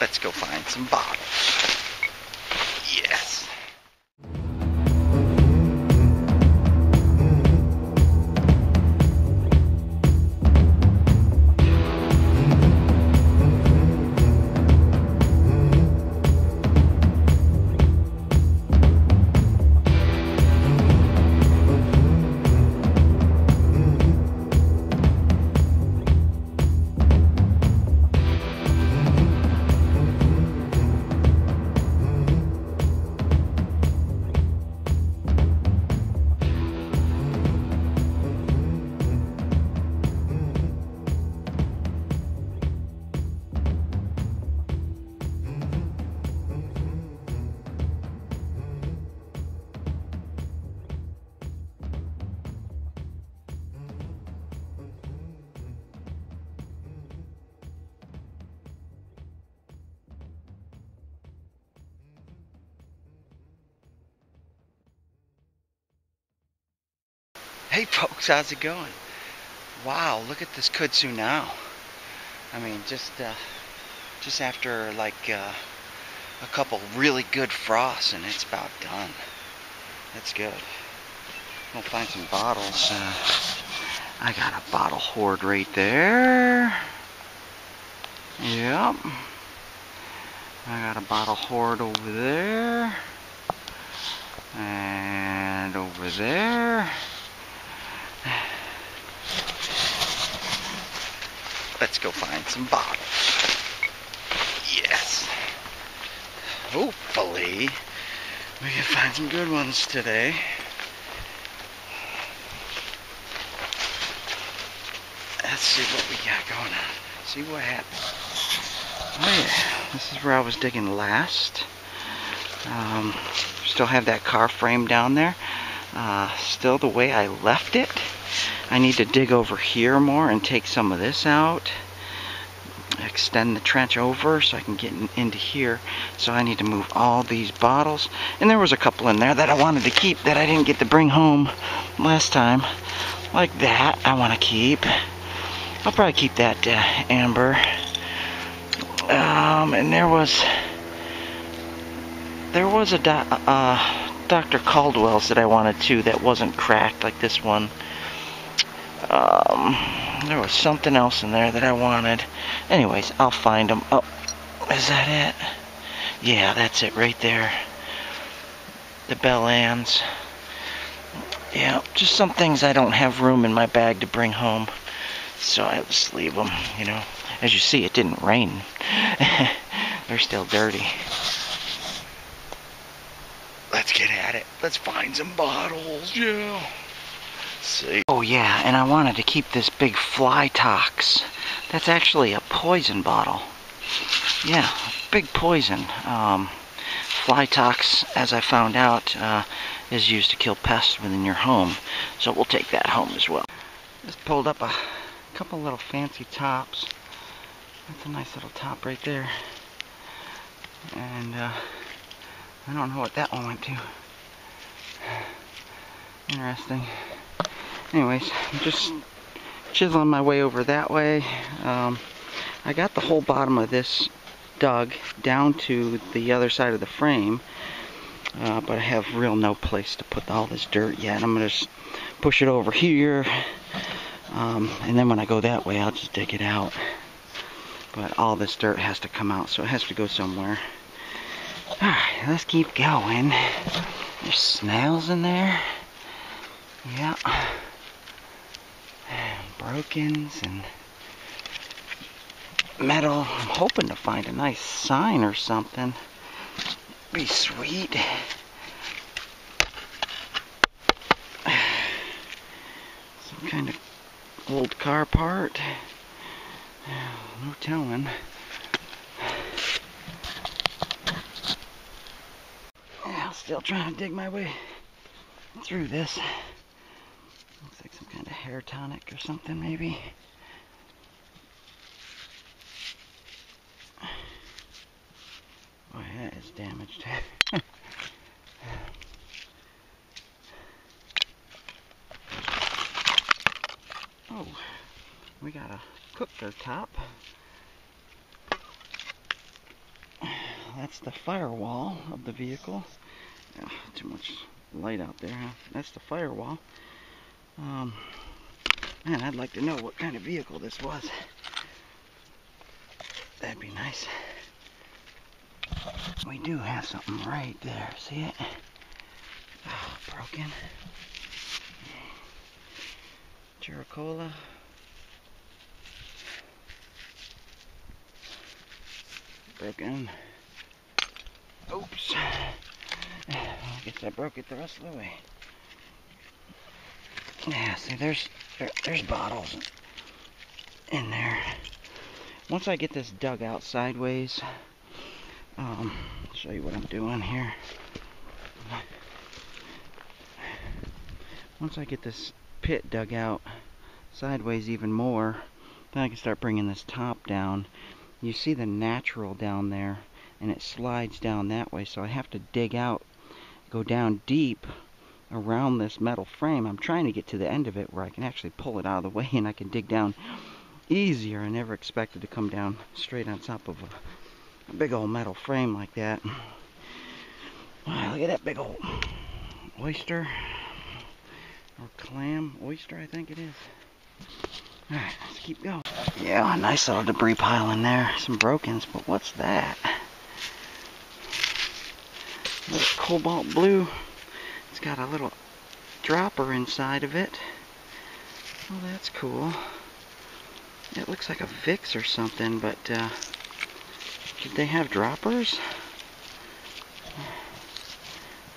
Let's go find some bottles. Yes. Hey folks, how's it going? Wow, look at this kudzu now. I mean, just after like a couple really good frosts, and it's about done. That's good. We'll find some bottles. I got a bottle hoard right there. Yep. I got a bottle hoard over there. And over there. Let's go find some bottles. Yes. Hopefully, we can find some good ones today. Let's see what we got going on. See what happens. Oh yeah, this is where I was digging last. Still have that car frame down there. Still the way I left it. I need to dig over here more and take some of this out. Extend the trench over so I can get into here. So I need to move all these bottles. And there was a couple in there that I wanted to keep that I didn't get to bring home last time. Like that, I want to keep. I'll probably keep that amber. And there was a Dr. Caldwell's that I wanted too that wasn't cracked like this one. There was something else in there that I wanted. Anyways, I'll find them. Oh, is that it? Yeah, that's it right there. The Bel Ans. Yeah, just some things I don't have room in my bag to bring home. So I just leave them, you know. As you see, it didn't rain. They're still dirty. Let's get at it. Let's find some bottles, yeah. See. Oh yeah, and I wanted to keep this big fly tox. That's actually a poison bottle. Yeah, big poison. Fly tox, as I found out, is used to kill pests within your home. So we'll take that home as well. Just pulled up a couple little fancy tops. That's a nice little top right there. And I don't know what that one went to. Interesting. Anyways, I'm just chiseling my way over that way. I got the whole bottom of this dug down to the other side of the frame, but I have real no place to put all this dirt yet. I'm going to just push it over here, and then when I go that way, I'll just dig it out. But all this dirt has to come out, so it has to go somewhere. Alright, let's keep going. There's snails in there. Yeah. Brokens and metal. I'm hoping to find a nice sign or something. Be sweet. Some kind of old car part. No telling. Yeah, still trying to dig my way through this. Looks like some kind of hair tonic or something, maybe. Boy, that is damaged. Oh, we got a cooker top. That's the firewall of the vehicle. Oh, too much light out there, huh? That's the firewall. Man, I'd like to know what kind of vehicle this was. That'd be nice. We do have something right there. See it? Oh, broken. Chiricola. Broken. Oops. I guess I broke it the rest of the way. Yeah, see, there's bottles in there. Once I get this dug out sideways, I'll show you what I'm doing here. Once I get this pit dug out sideways even more, then I can start bringing this top down. You see the natural down there, and it slides down that way, so I have to dig out, go down deep around this metal frame. I'm trying to get to the end of it where I can actually pull it out of the way and I can dig down easier. I never expected to come down straight on top of a big old metal frame like that. Wow, look at that big old oyster, or clam, oyster I think it is. Alright, let's keep going. Yeah, a nice little debris pile in there. Some brokens, but what's that? Little cobalt blue. It's got a little dropper inside of it. Oh, that's cool. It looks like a Vicks or something, but did they have droppers?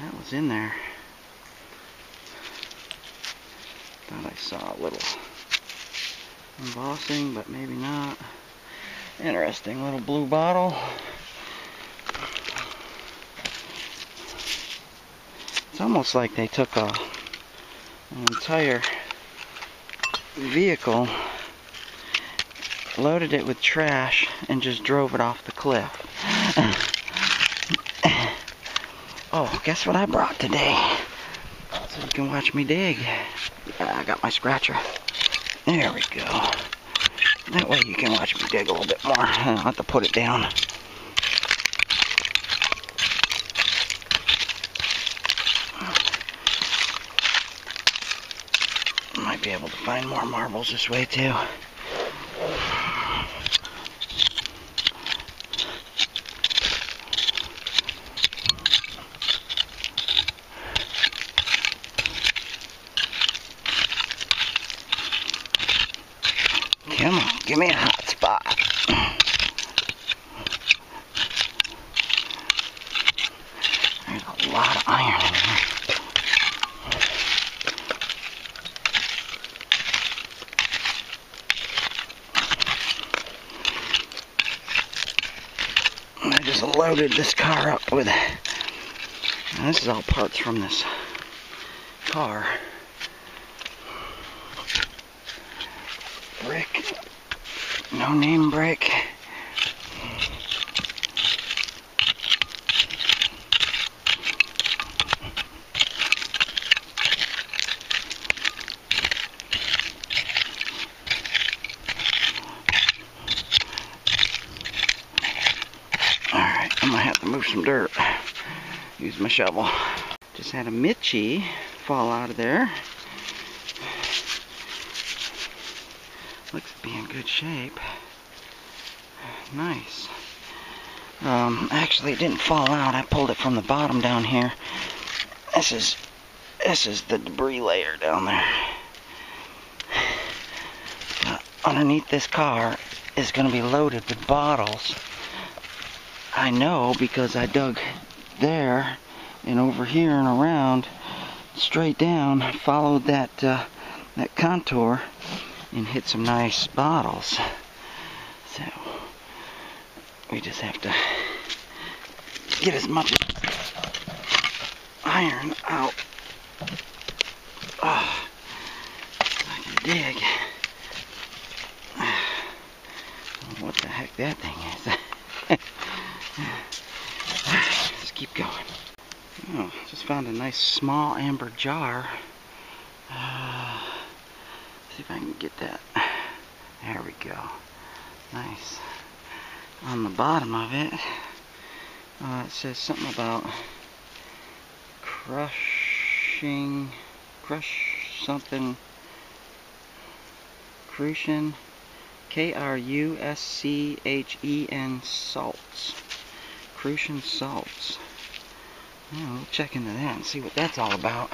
That was in there. Thought I saw a little embossing, but maybe not. Interesting little blue bottle. It's almost like they took an entire vehicle, loaded it with trash, and just drove it off the cliff. Oh, guess what I brought today? So you can watch me dig. I got my scratcher. There we go. That way you can watch me dig a little bit more. I don't have to put it down. Might be able to find more marbles this way too. Come on, give me a hot spot. There's a lot of iron in here. I just loaded this car up with, and this is all parts from this car. Brick, no name brick. Alright, I'm gonna have to move some dirt. Use my shovel. Just had a Mitchie fall out of there. Looks to be in good shape. Nice. Actually, it didn't fall out. I pulled it from the bottom down here. This is the debris layer down there. Underneath this car is going to be loaded with bottles. I know because I dug there and over here and around, straight down, followed that contour, and hit some nice bottles. So we just have to get as much iron out. Oh, I can dig. What the heck that thing is. Let's keep going. Oh, just found a nice small amber jar. See if I can get that. There we go. Nice. On the bottom of it It says something about crush something, Crucian, K-R-U-S-C-H-E-N salts. Crucian salts. Yeah, we'll check into that and see what that's all about.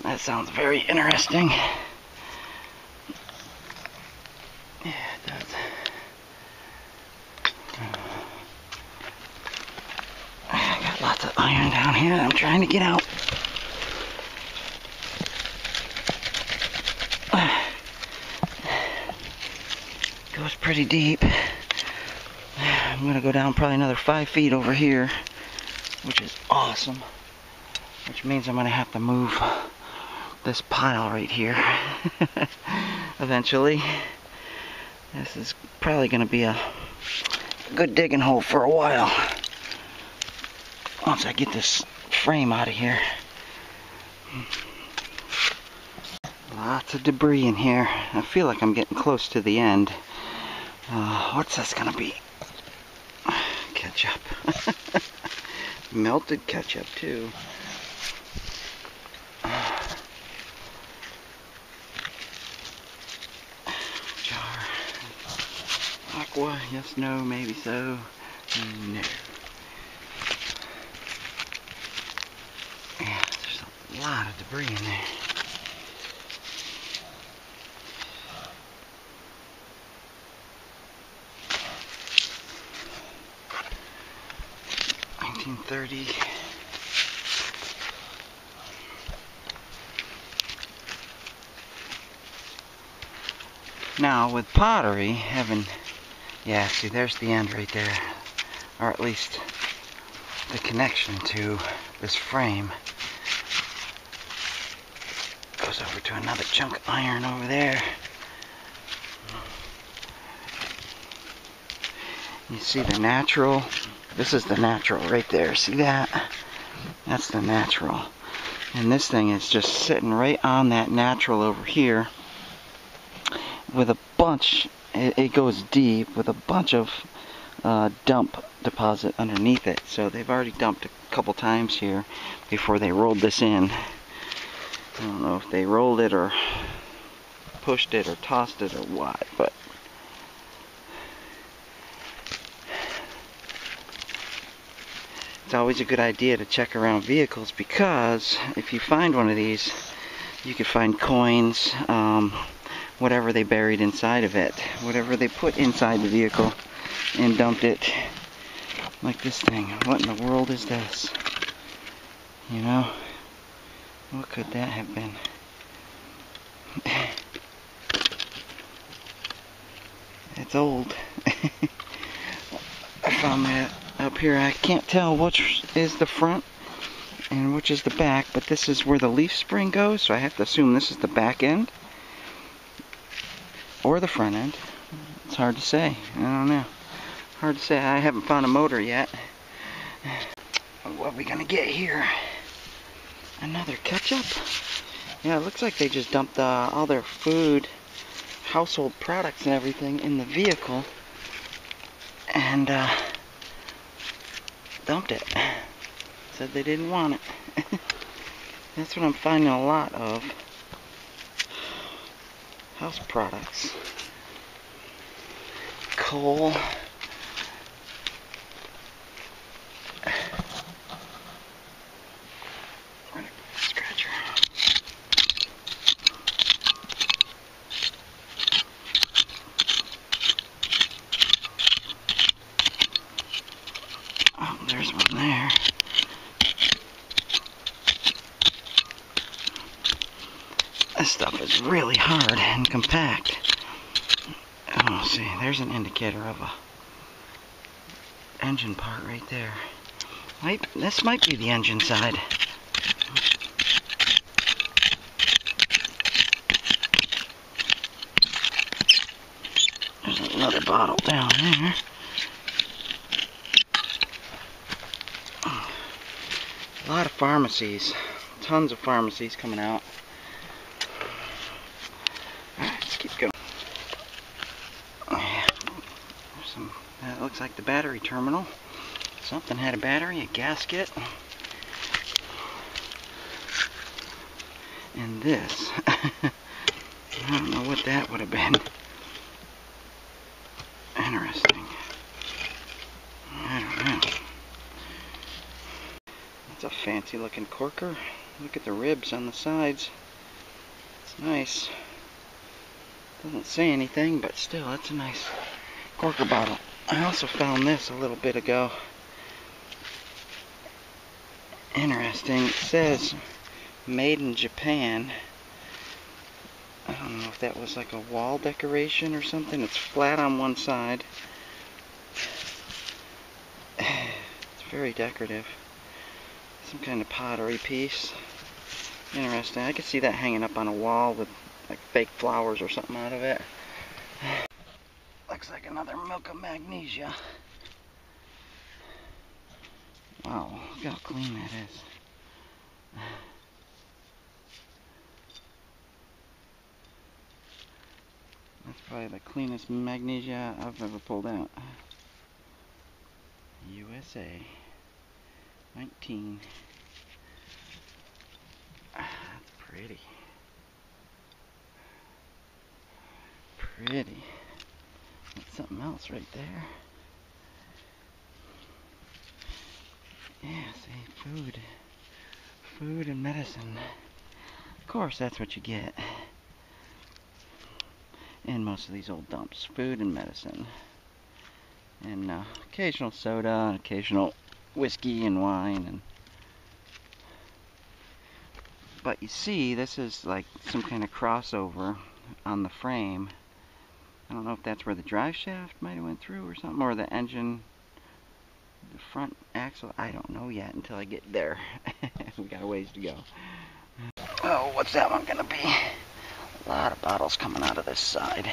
That sounds very interesting. Yeah, it does. I got lots of iron down here that I'm trying to get out. Goes pretty deep. I'm gonna go down probably another 5 feet over here, which is awesome. Which means I'm gonna have to move this pile right here eventually. This is probably gonna be a good digging hole for a while once I get this frame out of here. Lots of debris in here. I feel like I'm getting close to the end. What's this gonna be? Ketchup. Melted ketchup too. Jar. Aqua, yes, no, maybe so. No. Yeah, there's a lot of debris in there. .30. Now with pottery, yeah, see, there's the end right there, or at least the connection to this frame. Goes over to another chunk of iron over there. You see the natural? This is the natural right there. See that? That's the natural. And this thing is just sitting right on that natural over here with a bunch, it goes deep with a bunch of dump deposit underneath it. So they've already dumped a couple times here before they rolled this in. I don't know if they rolled it or pushed it or tossed it or what, but it's always a good idea to check around vehicles, because if you find one of these, you could find coins, whatever they buried inside of it, whatever they put inside the vehicle and dumped it, like this thing. What in the world is this? You know, what could that have been? It's old. I found that up here. I can't tell which is the front and which is the back, but this is where the leaf spring goes, so I have to assume this is the back end or the front end. It's hard to say. I don't know. Hard to say. I haven't found a motor yet. What are we gonna get here? Another ketchup? Yeah, it looks like they just dumped all their food, household products and everything in the vehicle and dumped it. Said they didn't want it. That's what I'm finding a lot of. House products. Coal. Scratcher. Oh, there's one there. This stuff is really hard and compact. Oh, see, there's an indicator of a engine part right there. This might be the engine side. There's another bottle down there. A lot of pharmacies. Tons of pharmacies coming out. Alright, let's keep going. Yeah. That looks like the battery terminal. Something had a battery, a gasket. And this. I don't know what that would have been. Interesting. I don't know. That's a fancy looking corker. Look at the ribs on the sides. It's nice. Doesn't say anything, but still, that's a nice corker bottle. I also found this a little bit ago. Interesting. It says made in Japan. I don't know if that was like a wall decoration or something. It's flat on one side. It's very decorative. Some kind of pottery piece. Interesting. I could see that hanging up on a wall with like fake flowers or something out of it. Looks like another milk of magnesia. Wow, look how clean that is. That's probably the cleanest magnesia I've ever pulled out. USA 19. That's pretty. Pretty. That's something else right there. Yeah, see, food. Food and medicine. Of course, that's what you get in most of these old dumps. Food and medicine. And occasional soda, occasional whiskey and wine. But you see, this is like some kind of crossover on the frame. I don't know if that's where the drive shaft might have went through or something, or the engine, the front axle. I don't know yet until I get there. We got a ways to go. Oh, what's that one gonna be? A lot of bottles coming out of this side.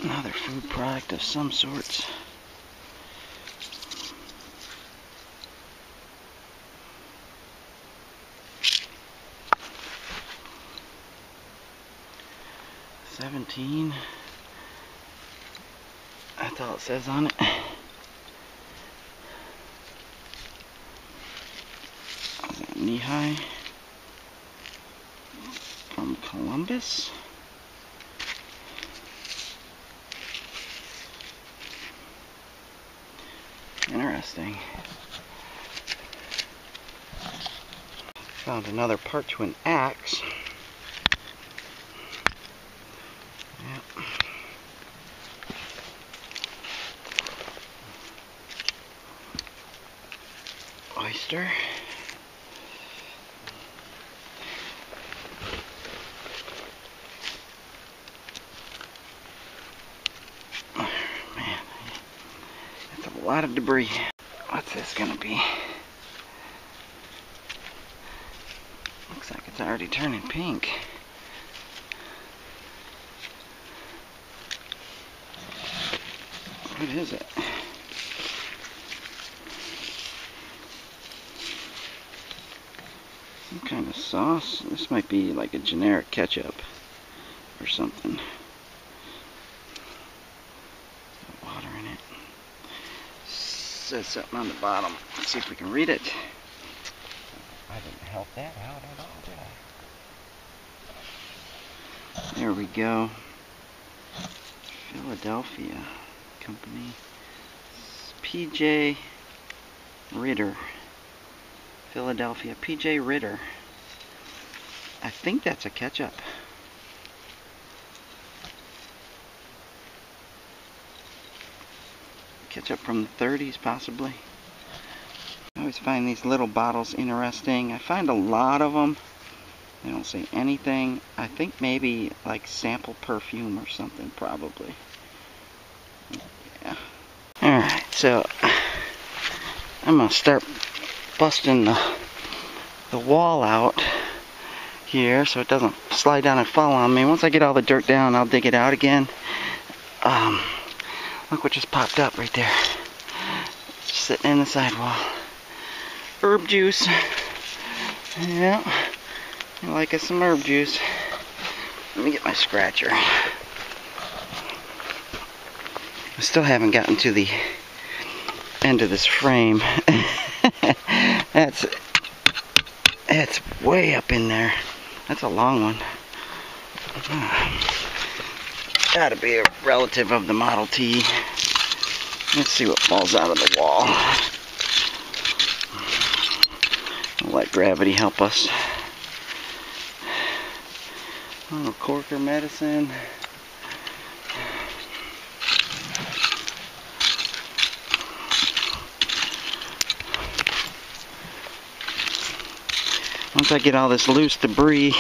Another food product of some sorts. $17. That's all it says on it. Knee-high from Columbus. Interesting. Found another part to an axe. Yep. Oyster. Oh, man, that's a lot of debris. What's this gonna be? Looks like it's already turning pink. What is it? Some kind of sauce. This might be like a generic ketchup or something. Water in it. Says something on the bottom. Let's see if we can read it. I didn't help that out at all, did I? There we go. Philadelphia Company. P.J. Ritter. Philadelphia. P.J. Ritter. I think that's a ketchup. Ketchup from the 30s, possibly. I always find these little bottles interesting. I find a lot of them. They don't say anything. I think maybe like sample perfume or something, probably. Yeah. Alright, so I'm going to start busting the wall out here so it doesn't slide down and fall on me. Once I get all the dirt down, I'll dig it out again. Look what just popped up right there. Just sitting in the sidewall. Herb juice. Yeah, I like us some herb juice. Let me get my scratcher. I still haven't gotten to the end of this frame. That's way up in there. That's a long one. Gotta be a relative of the Model T. Let's see what falls out of the wall. We'll let gravity help us. Oh, corker medicine. Once I get all this loose debris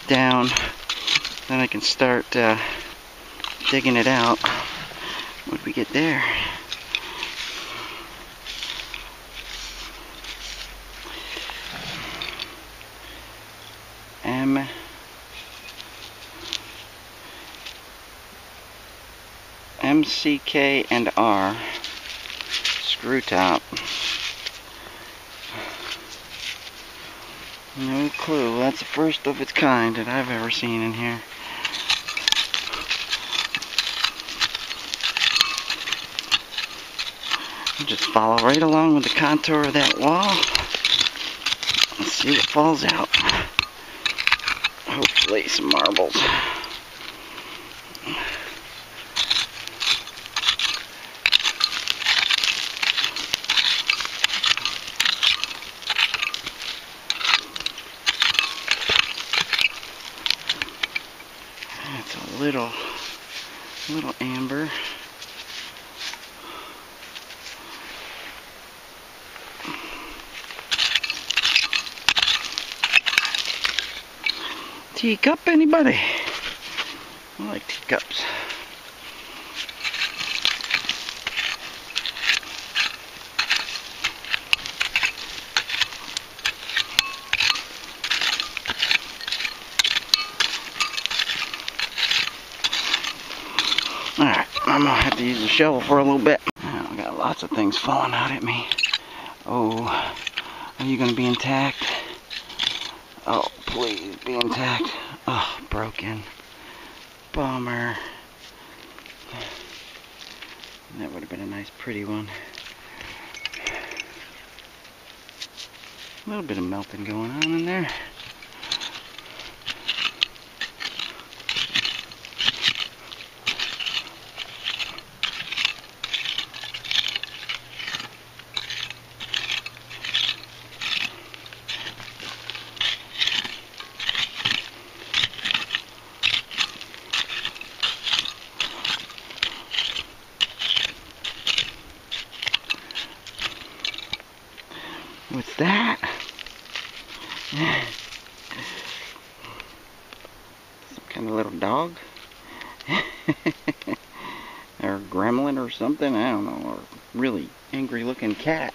down, then I can start digging it out. What did we get there? MCK and R screw top. No clue. That's the first of its kind that I've ever seen in here. I'll just follow right along with the contour of that wall and see what falls out. Hopefully some marbles. It's a little amber. Teacup, anybody? I like teacups. Alright, I'm gonna have to use the shovel for a little bit. I got lots of things falling out at me. Oh, are you gonna be intact? Oh, please be intact. Oh, broken. Bummer. That would have been a nice pretty one. A little bit of melting going on in there. What's that? Some kind of little dog? Or a gremlin or something? I don't know. Or a really angry looking cat.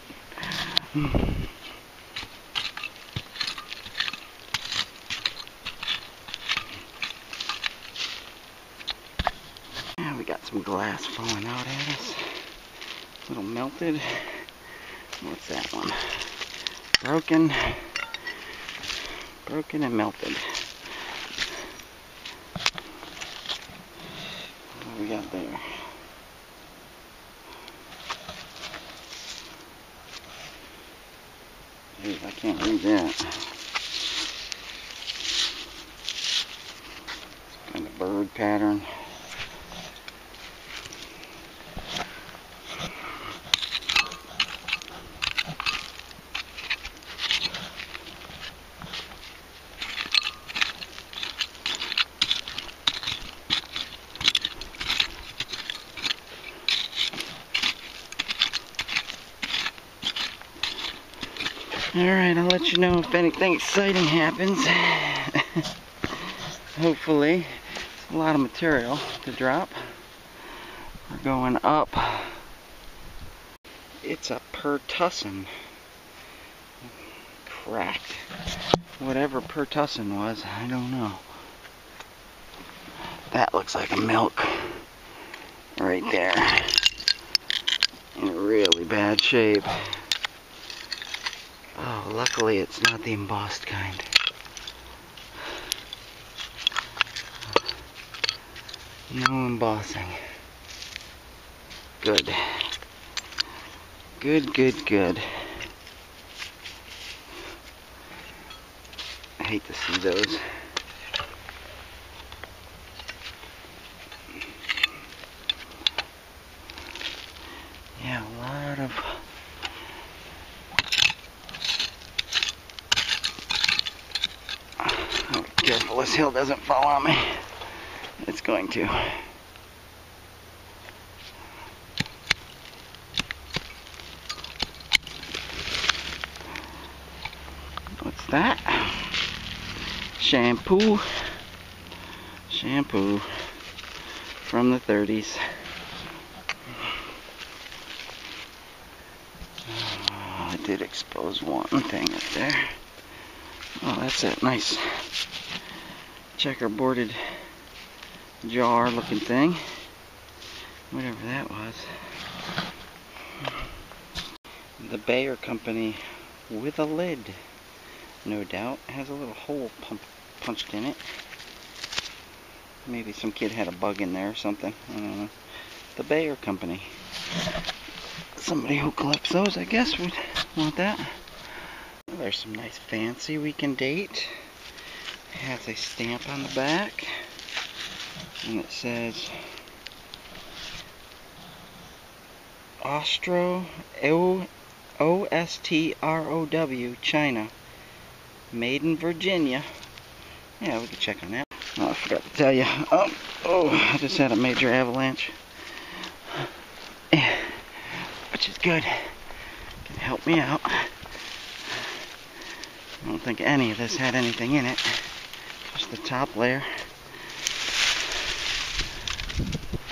Yeah, we got some glass falling out at us. A little melted. What's that one? Broken and melted. What do we got there? Jeez, I can't read that. Some kind of bird pattern. Alright, I'll let you know if anything exciting happens. Hopefully. It's a lot of material to drop. We're going up. It's a pertussin. Cracked. Whatever pertussin was, I don't know. That looks like a milk. Right there. In really bad shape. Oh, luckily it's not the embossed kind. No embossing. Good. Good, good, good. I hate to see those. Yeah, a lot of... Oh, be careful this hill doesn't fall on me. It's going to. What's that? Shampoo. Shampoo from the 30s. Oh, I did expose one thing up there. Oh, that's that nice checkerboarded jar looking thing. Whatever that was. The Bayer company with a lid. No doubt. It has a little hole punched in it. Maybe some kid had a bug in there or something. I don't know. The Bayer company. Somebody who collects those, I guess, would want that. Well, there's some nice fancy weekend date. It has a stamp on the back. And it says Ostrow, O-S-T-R-O-W, China. Made in Virginia. Yeah, we could check on that. Oh, I forgot to tell you. Oh, I just had a major avalanche. Which is good. Can help me out. I don't think any of this had anything in it. Just the top layer.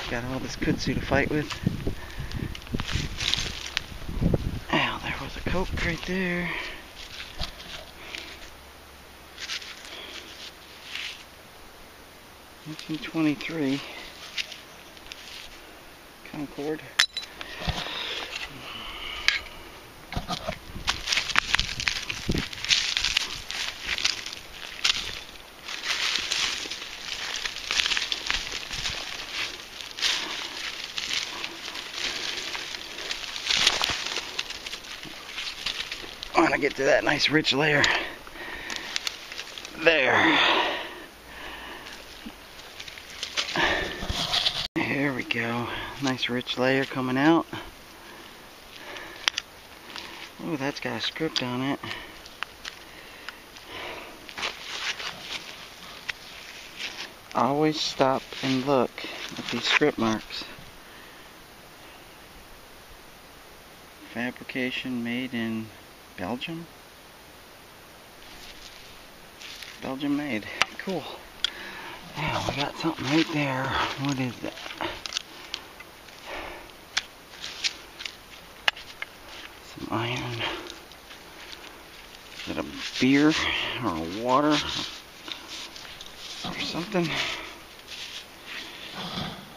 Got all this kudzu to fight with. Oh, there was a Coke right there. $1923 Concord. I want to get to that nice rich layer. There. There we go. Nice rich layer coming out. Oh, that's got a script on it. Always stop and look at these script marks. Fabrication made in Belgium? Belgium made. Cool. Yeah, we got something right there. What is that? Some iron. Is it a beer or a water or something?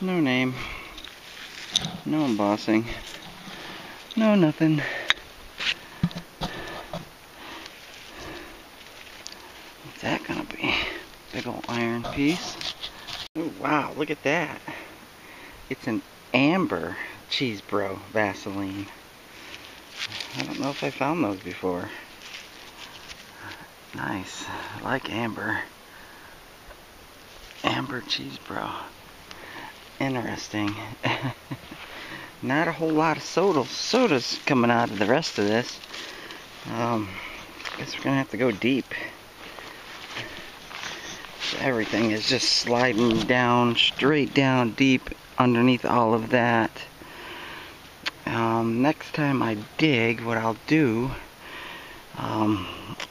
No name. No embossing. No nothing. What's that gonna be? Big old iron piece. Oh wow, look at that. It's an amber Cheese Bro Vaseline. I don't know if I found those before. Nice. I like amber. Amber Cheese Bro. Interesting. Not a whole lot of sodas coming out of the rest of this. Guess we're gonna have to go deep. Everything is just sliding down, straight down, deep underneath all of that. Next time I dig, what I'll do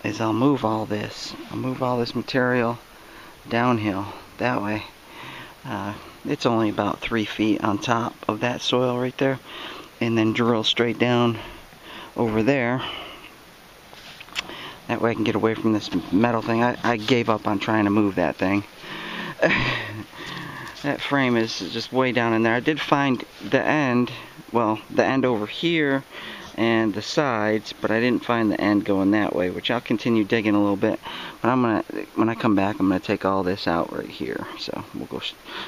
is I'll move all this. I'll move all this material downhill that way. It's only about 3 feet on top of that soil right there, and then drill straight down over there. That way I can get away from this metal thing. I gave up on trying to move that thing. That frame is just way down in there. I did find the end, well, the end over here, and the sides, but I didn't find the end going that way, which I'll continue digging a little bit. But when I come back, I'm gonna take all this out right here. So we'll go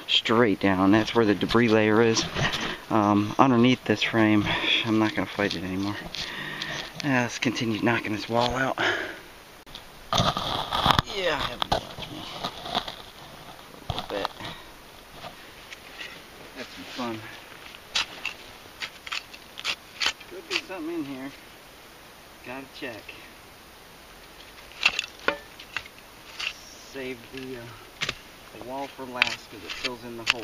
straight down. That's where the debris layer is, underneath this frame. I'm not gonna fight it anymore. Let's continue knocking this wall out. Yeah, have to watch me a little bit. That's some fun. Could be something in here. Gotta check. Save the wall for last because it fills in the hole.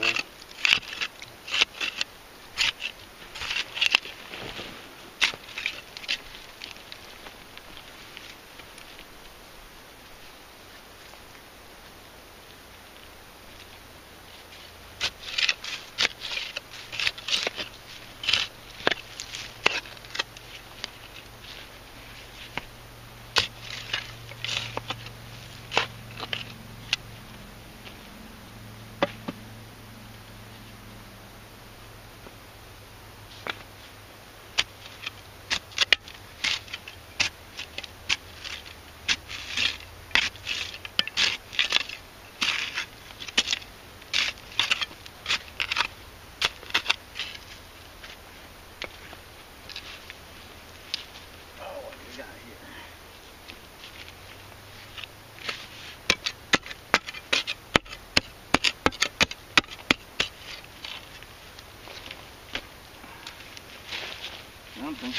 Something.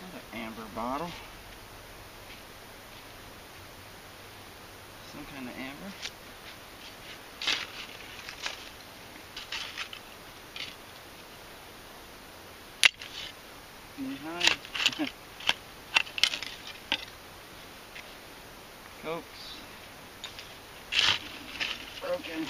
Another amber bottle. Some kind of amber. Behind. Cokes. Broken.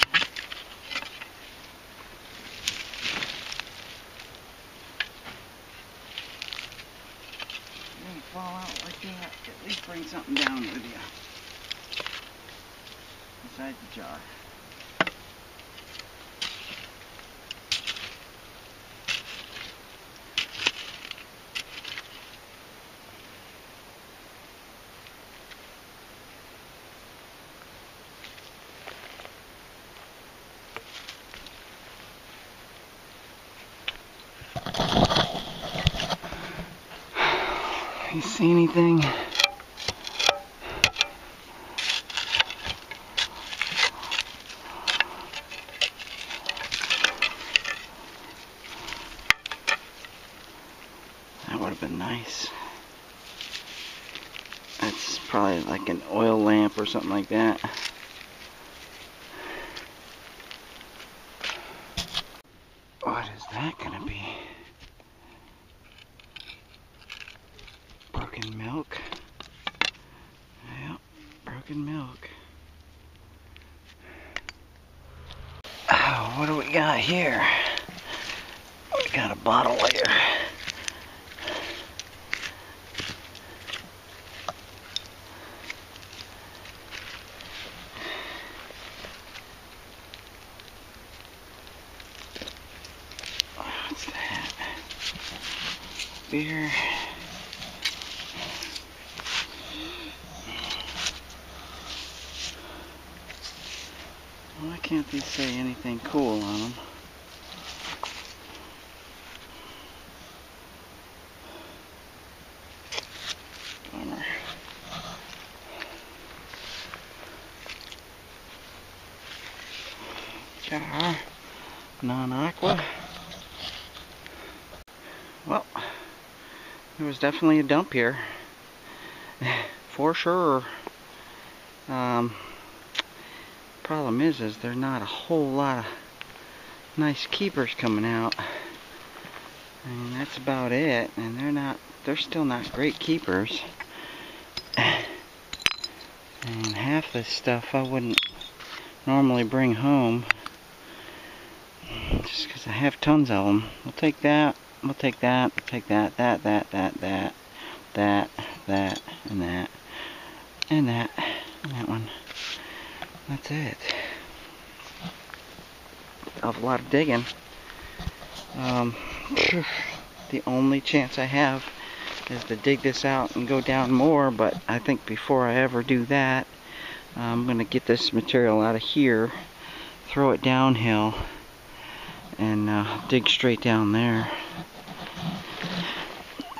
You're gonna fall out like that. At least bring something down with you. Inside the jar. You see anything? That would have been nice. That's probably like an oil lamp or something like that. What is that gonna be? Broken milk. Yep, broken milk. Oh, what do we got here? We got a bottle layer. What's that? Beer. Why can't these say anything cool on them? Bummer. Jar. Non-aqua. Well, there was definitely a dump here. For sure. Problem is there's not a whole lot of nice keepers coming out. And that's about it. And they're still not great keepers. And half this stuff I wouldn't normally bring home. Just because I have tons of them. We'll take that. We'll take that. We'll take that. That, and that. And that. And that one. that's it. Of a lot of digging. The only chance I have is to dig this out and go down more, but I think before I ever do that, I'm going to get this material out of here, throw it downhill, and dig straight down there.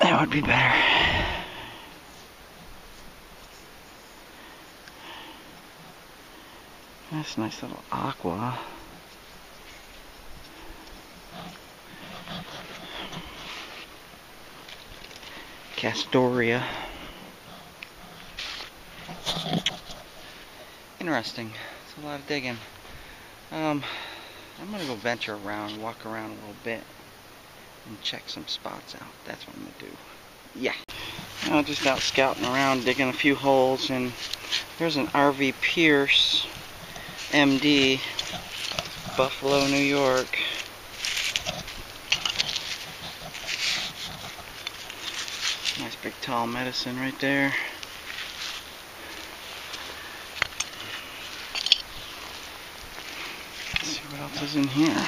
That would be better. That's a nice little aqua. Castoria. Interesting. It's a lot of digging. I'm gonna go venture around, walk around a little bit, and check some spots out. That's what I'm gonna do. Yeah. Just out scouting around, digging a few holes, and there's an RV Pierce MD, Buffalo, New York. Nice big tall medicine right there. Let's see what else is in here.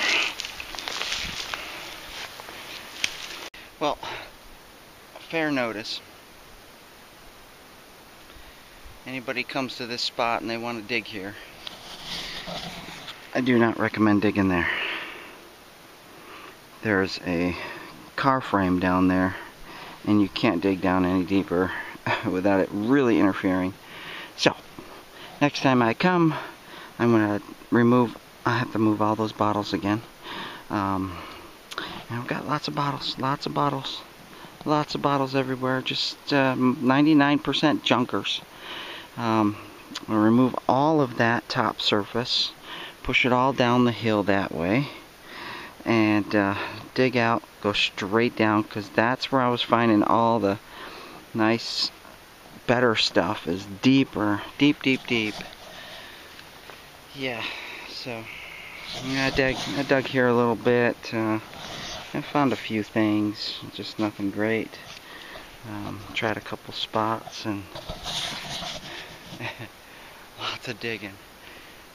Well, fair notice. Anybody comes to this spot and they want to dig here, I do not recommend digging there. There's a car frame down there, and you can't dig down any deeper without it really interfering. So, next time I come, I'm going to I have to move all those bottles again. And I've got lots of bottles everywhere, just 99% junkers. I'll remove all of that top surface, push it all down the hill that way, and dig out, go straight down, because that's where I was finding all the nice, better stuff, is deeper, deep. Yeah, so I dug here a little bit. I found a few things, just nothing great. Tried a couple spots, and lots of digging.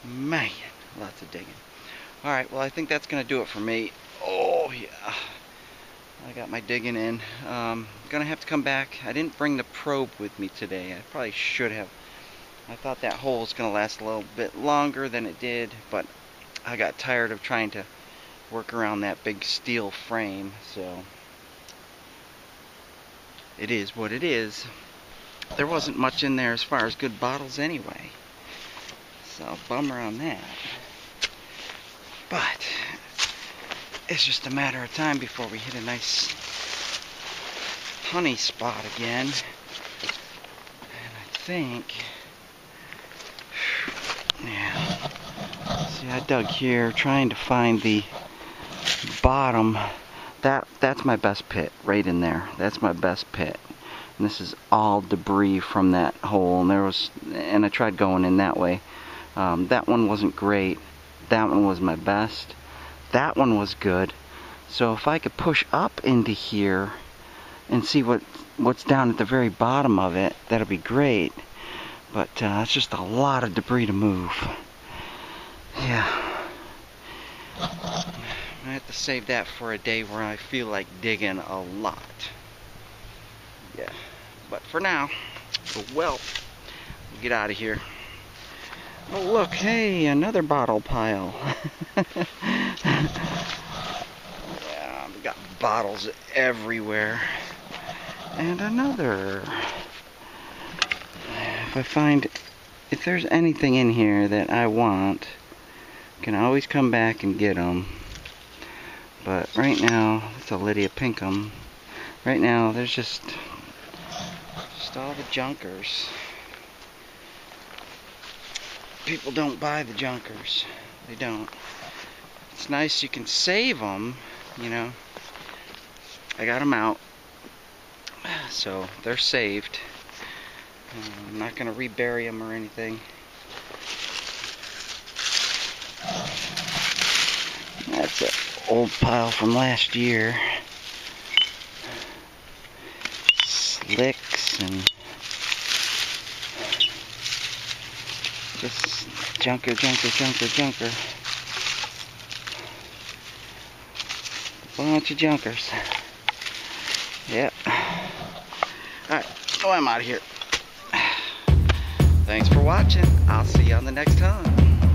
Man, lots of digging. Alright, well, I think that's going to do it for me. Oh, yeah. I got my digging in. Gonna have to come back. I didn't bring the probe with me today. I probably should have. I thought that hole was going to last a little bit longer than it did, but I got tired of trying to work around that big steel frame, so it is what it is. There wasn't much in there as far as good bottles anyway, so bummer on that. But it's just a matter of time before we hit a nice honey spot again. And I think, yeah, see, I dug here trying to find the bottom. That's my best pit right in there. That's my best pit. And this is all debris from that hole, and I tried going in that way. That one wasn't great. That one was my best. That one was good. So if I could push up into here and see what's down at the very bottom of it, that'll be great. But it's just a lot of debris to move. Yeah. I have to save that for a day where I feel like digging a lot. Yeah. But for now, we'll get out of here. Oh, look, hey, another bottle pile. Yeah, we got bottles everywhere. And another. If there's anything in here that I want, I can always come back and get them. But right now, it's a Lydia Pinkham. Right now, there's just all the junkers. People don't buy the junkers. They don't. It's nice you can save them, you know. I got them out, so they're saved. I'm not going to rebury them or anything. That's an old pile from last year. Slicks and just Junker, junker, junker, junker. Bunch of junkers. Yep. Alright, oh, I'm out of here. Thanks for watching. I'll see you on the next hunt.